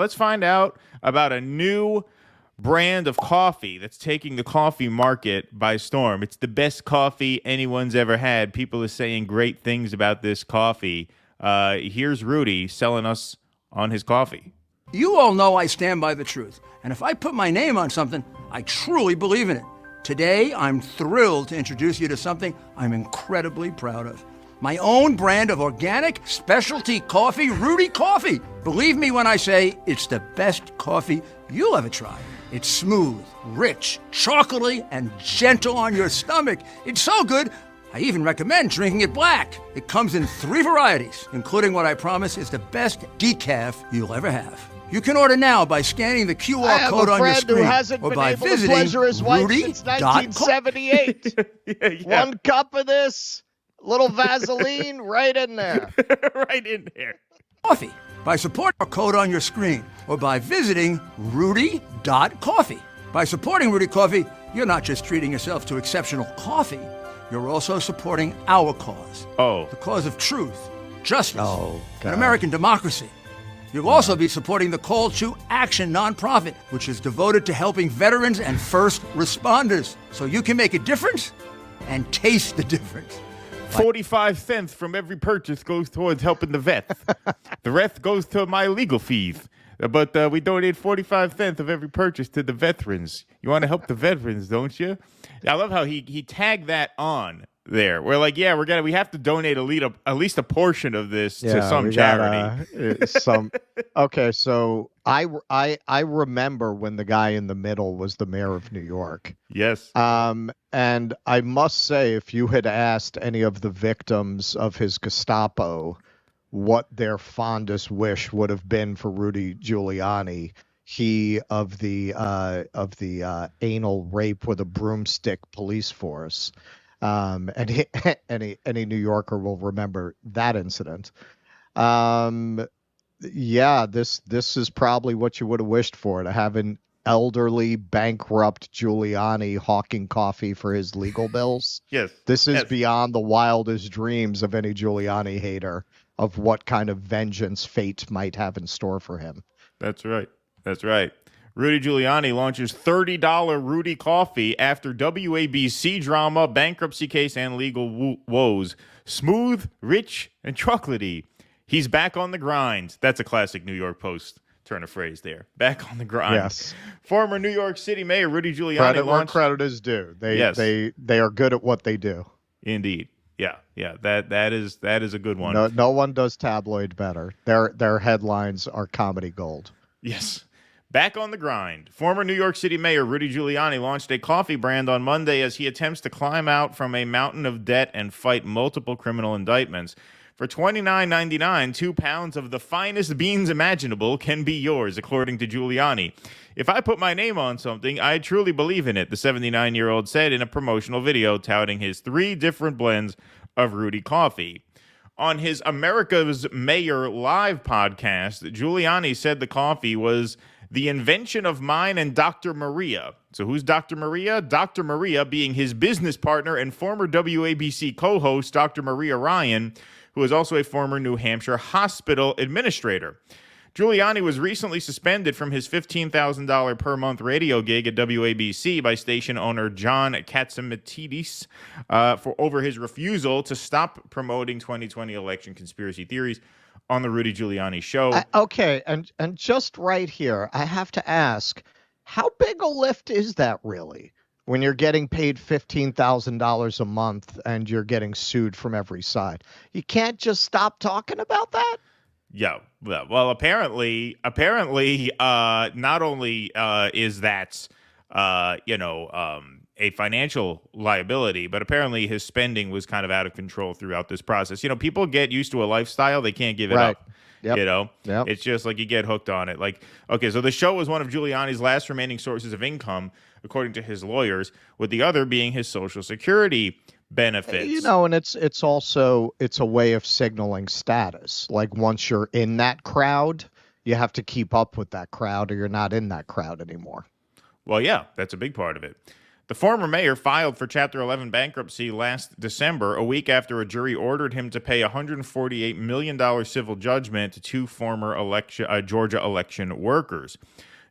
Let's find out about a new brand of coffee that's taking the coffee market by storm. It's the best coffee anyone's ever had. People are saying great things about this coffee. Here's Rudy selling us on his coffee. You all know I stand by the truth. And if I put my name on something, I truly believe in it. Today, I'm thrilled to introduce you to something I'm incredibly proud of. My own brand of organic specialty coffee, Rudy Coffee. Believe me when I say it's the best coffee you'll ever try. It's smooth, rich, chocolatey, and gentle on your stomach. It's so good, I even recommend drinking it black. It comes in 3 varieties, including what I promise is the best decaf you'll ever have. You can order now by scanning the QR code on your screen or by visiting Rudy.com. Since 1978. Yeah. 1 cup of this, little Vaseline, right in there. Right in there. Coffee by supporting our code on your screen or by visiting Rudy.coffee. By supporting Rudy Coffee, you're not just treating yourself to exceptional coffee, you're also supporting our cause. The cause of truth, justice, and American democracy. You'll also be supporting the Call to Action nonprofit, which is devoted to helping veterans and first responders. So you can make a difference and taste the difference. 45 cents from every purchase goes towards helping the vets. The rest goes to my legal fees. But we donate 45 cents of every purchase to the veterans. You want to help the veterans, don't you? I love how he tagged that on there. We're like, yeah, we have to donate at least a portion of this to some charity. Okay, so I remember when the guy in the middle was the mayor of New York. Yes. And I must say, if you had asked any of the victims of his Gestapo what their fondest wish would have been for Rudy Giuliani, he of the anal rape with a broomstick police force. Any New Yorker will remember that incident. This is probably what you would have wished for, to have an elderly, bankrupt Giuliani hawking coffee for his legal bills. Yes. This is beyond the wildest dreams of any Giuliani hater of what kind of vengeance fate might have in store for him. That's right. Rudy Giuliani launches $30 Rudy Coffee after WABC drama, bankruptcy case, and legal woes. Smooth, rich, and chocolatey. He's back on the grind. That's a classic New York Post turn of phrase there. Back on the grind. Yes. Former New York City Mayor Rudy Giuliani launched... where credit is due. They are good at what they do. Indeed. Yeah. That is a good one. No one does tabloid better. Their headlines are comedy gold. Yes. Back on the grind. Former New York City Mayor Rudy Giuliani launched a coffee brand on Monday as he attempts to climb out from a mountain of debt and fight multiple criminal indictments. For $29.99, 2 pounds of the finest beans imaginable can be yours, according to Giuliani. If I put my name on something, I truly believe in it, the 79-year-old said in a promotional video touting his 3 different blends of Rudy coffee. On his America's Mayor Live podcast, Giuliani said the coffee was the invention of mine and Dr. Maria. So who's Dr. Maria? Dr. Maria being his business partner and former WABC co-host, Dr. Maria Ryan, who is also a former New Hampshire hospital administrator. Giuliani was recently suspended from his $15,000 per month radio gig at WABC by station owner John Katzimatidis for over his refusal to stop promoting 2020 election conspiracy theories on the Rudy Giuliani show. Okay, and just right here, I have to ask, how big a lift is that really when you're getting paid $15,000 a month and you're getting sued from every side? You can't just stop talking about that? Yeah. Well, apparently, not only is that, a financial liability, but apparently his spending was kind of out of control throughout this process. People get used to a lifestyle, they can't give it up. Yep. It's just like you get hooked on it. Like, okay, so the show was one of Giuliani's last remaining sources of income, according to his lawyers, with the other being his Social Security benefits. And it's also a way of signaling status. Like once you're in that crowd, you have to keep up with that crowd or you're not in that crowd anymore. Well, yeah, that's a big part of it. The former mayor filed for Chapter 11 bankruptcy last December, a week after a jury ordered him to pay a $148 million civil judgment to two former Georgia election workers.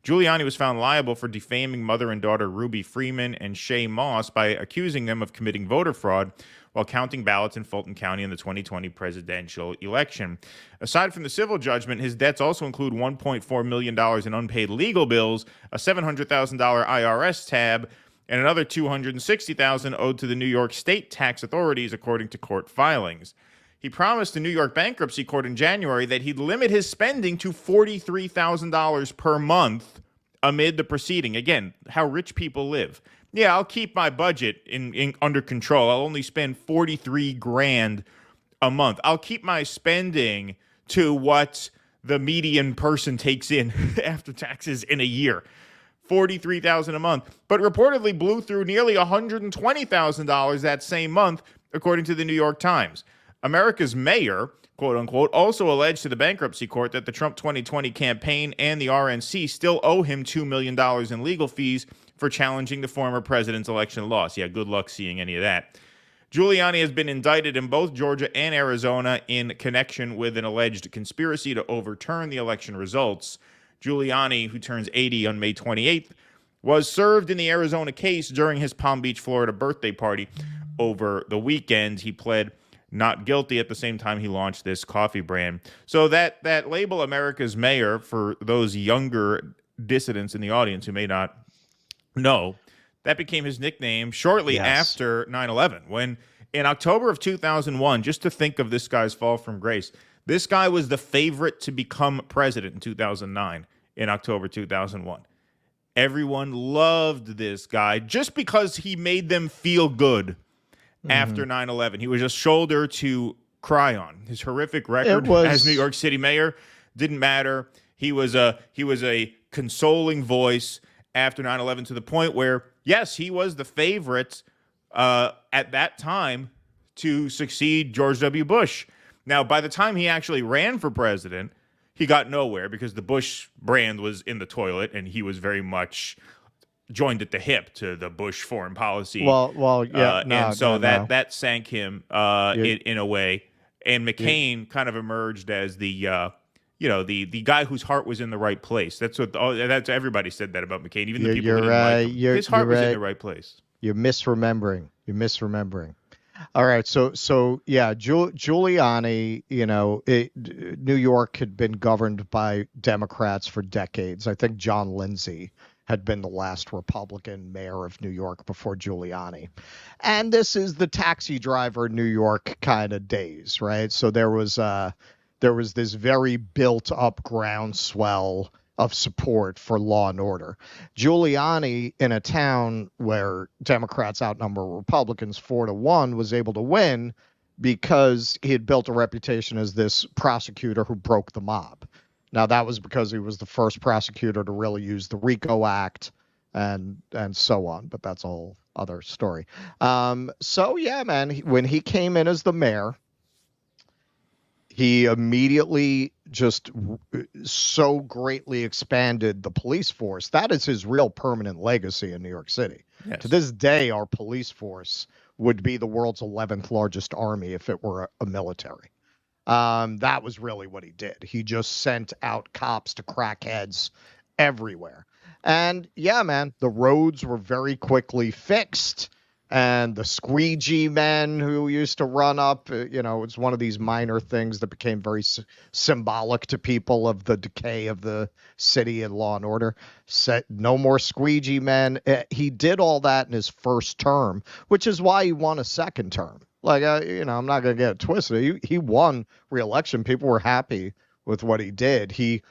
Giuliani was found liable for defaming mother and daughter Ruby Freeman and Shay Moss by accusing them of committing voter fraud while counting ballots in Fulton County in the 2020 presidential election. Aside from the civil judgment, his debts also include $1.4 million in unpaid legal bills, a $700,000 IRS tab, and another $260,000 owed to the New York State tax authorities, according to court filings. He promised the New York Bankruptcy Court in January that he'd limit his spending to $43,000 per month amid the proceeding. Again, how rich people live. Yeah, I'll keep my budget in under control. I'll only spend $43,000 a month. I'll keep my spending to what the median person takes in after taxes in a year. $43,000 a month, but reportedly blew through nearly $120,000 that same month, according to the New York Times. America's mayor, quote unquote, also alleged to the bankruptcy court that the Trump 2020 campaign and the RNC still owe him $2 million in legal fees for challenging the former president's election loss. Yeah, good luck seeing any of that. Giuliani has been indicted in both Georgia and Arizona in connection with an alleged conspiracy to overturn the election results. Giuliani, who turns 80 on May 28th, was served in the Arizona case during his Palm Beach, Florida birthday party over the weekend. He pled not guilty at the same time he launched this coffee brand. So that label, America's Mayor, for those younger dissidents in the audience who may not know, that became his nickname shortly after 9/11. When in October of 2001, just to think of this guy's fall from grace, this guy was the favorite to become president in 2009, in October 2001. Everyone loved this guy just because he made them feel good after 9/11. He was a shoulder to cry on. His horrific record as New York City mayor didn't matter. He was a consoling voice after 9/11 to the point where, yes, he was the favorite at that time to succeed George W. Bush. Now, by the time he actually ran for president, he got nowhere because the Bush brand was in the toilet and he was very much joined at the hip to the Bush foreign policy. That sank him in a way. And McCain kind of emerged as the guy whose heart was in the right place. That's everybody said that about McCain. Even the people who didn't like him. His heart was in the right place. You're misremembering. All right, so Giuliani, New York had been governed by Democrats for decades. I think John Lindsay had been the last Republican mayor of New York before Giuliani. And this is the taxi driver New York kind of days, right? So there was this very built up groundswell of support for law and order. Giuliani, in a town where Democrats outnumber Republicans 4-1, was able to win because he had built a reputation as this prosecutor who broke the mob. Now, that was because he was the first prosecutor to really use the RICO Act and so on, but that's a whole other story. When he came in as the mayor, he immediately just so greatly expanded the police force. That is his real permanent legacy in New York City. Yes. To this day, our police force would be the world's 11th largest army if it were a military. That was really what he did. He just sent out cops to crackheads everywhere. And the roads were very quickly fixed. And the squeegee men who used to run up, it's one of these minor things that became very symbolic to people of the decay of the city and law and order. Said no more squeegee men. He did all that in his first term, which is why he won a second term. I'm not going to get it twisted. He won re-election. People were happy with what he did. He,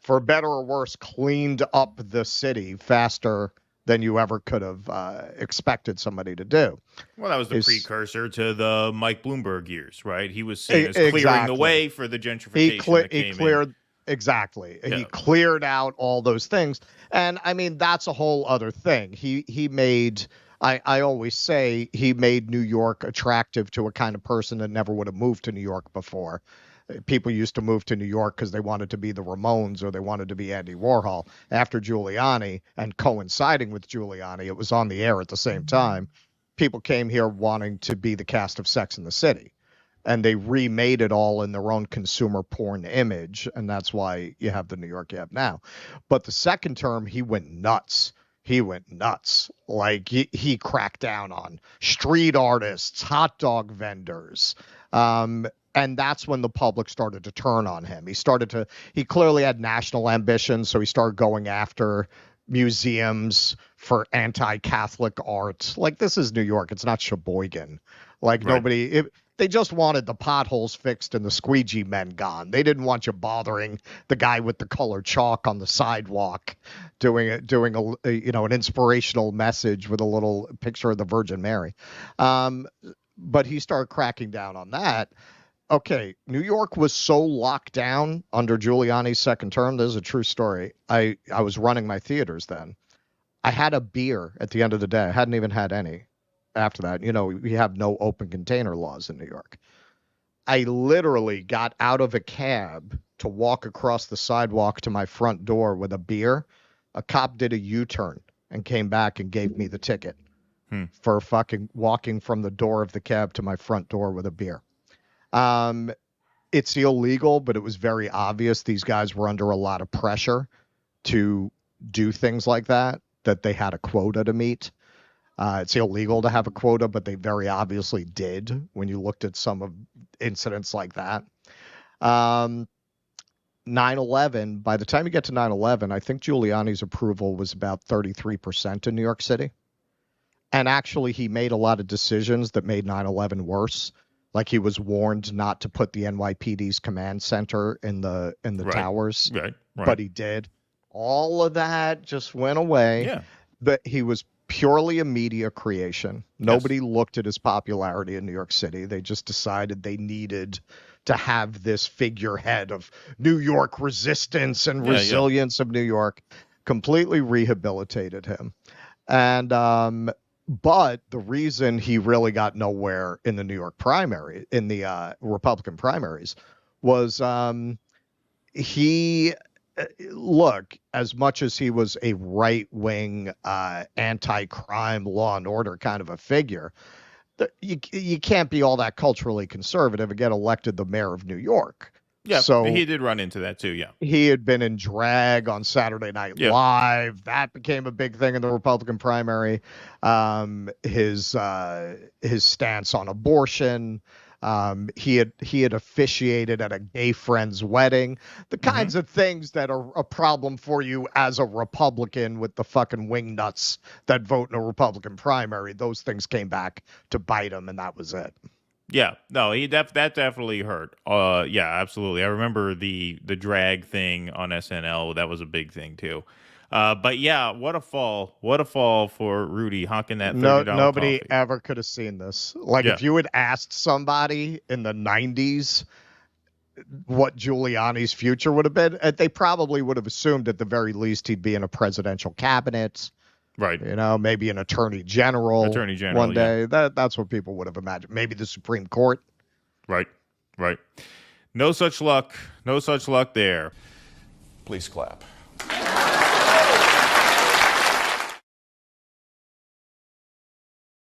for better or worse, cleaned up the city faster than you ever could have expected somebody to do. Well, that was the precursor to the Mike Bloomberg years, right? He was seen as clearing the way for the gentrification he cleared. Exactly. Yeah. He cleared out all those things. And I mean, that's a whole other thing. He made, I always say, he made New York attractive to a kind of person that never would have moved to New York before. People used to move to New York because they wanted to be the Ramones or they wanted to be Andy Warhol. After Giuliani and coinciding with Giuliani, it was on the air at the same time. People came here wanting to be the cast of Sex and the City. And they remade it all in their own consumer porn image. And that's why you have the New York you have now. But the second term, he went nuts. Like he cracked down on street artists, hot dog vendors. And that's when the public started to turn on him. He clearly had national ambitions. So he started going after museums for anti-Catholic art. Like, this is New York. It's not Sheboygan. Like, right. They just wanted the potholes fixed and the squeegee men gone. They didn't want you bothering the guy with the colored chalk on the sidewalk doing an inspirational message with a little picture of the Virgin Mary. But he started cracking down on that. Okay, New York was so locked down under Giuliani's second term. This is a true story. I was running my theaters then. I had a beer at the end of the day. I hadn't even had any after that. We have no open container laws in New York. I literally got out of a cab to walk across the sidewalk to my front door with a beer. A cop did a U-turn and came back and gave me the ticket for fucking walking from the door of the cab to my front door with a beer. It's illegal, but it was very obvious these guys were under a lot of pressure to do things like that they had a quota to meet. It's illegal to have a quota, but they very obviously did when you looked at some of incidents like that. 9/11, by the time you get to 9/11, I think Giuliani's approval was about 33% in New York City. And actually, he made a lot of decisions that made 9/11 worse. Like, he was warned not to put the NYPD's command center in the right. towers, right. But he did. All of that just went away. Yeah. But he was purely a media creation. Nobody looked at his popularity in New York City. They just decided they needed to have this figurehead of New York resistance and resilience of New York. Completely rehabilitated him. And but the reason he really got nowhere in the New York primary, in the Republican primaries, was look, as much as he was a right-wing anti-crime, law and order kind of a figure, you can't be all that culturally conservative and get elected the mayor of New York. Yeah, so he did run into that too, yeah. He had been in drag on Saturday Night Live. That became a big thing in the Republican primary. His stance on abortion. He had officiated at a gay friend's wedding. The kinds of things that are a problem for you as a Republican with the fucking wingnuts that vote in a Republican primary. Those things came back to bite him, and that was it. Yeah, no, that definitely hurt. Yeah, absolutely. I remember the drag thing on SNL. That was a big thing too. But yeah, what a fall for Rudy honking that $30 Nobody coffee. Ever could have seen this. Like, if you had asked somebody in the 90s what Giuliani's future would have been, they probably would have assumed at the very least he'd be in a presidential cabinet. Right. Maybe an attorney general one day. Yeah. That's what people would have imagined. Maybe the Supreme Court. Right. No such luck there. Please clap.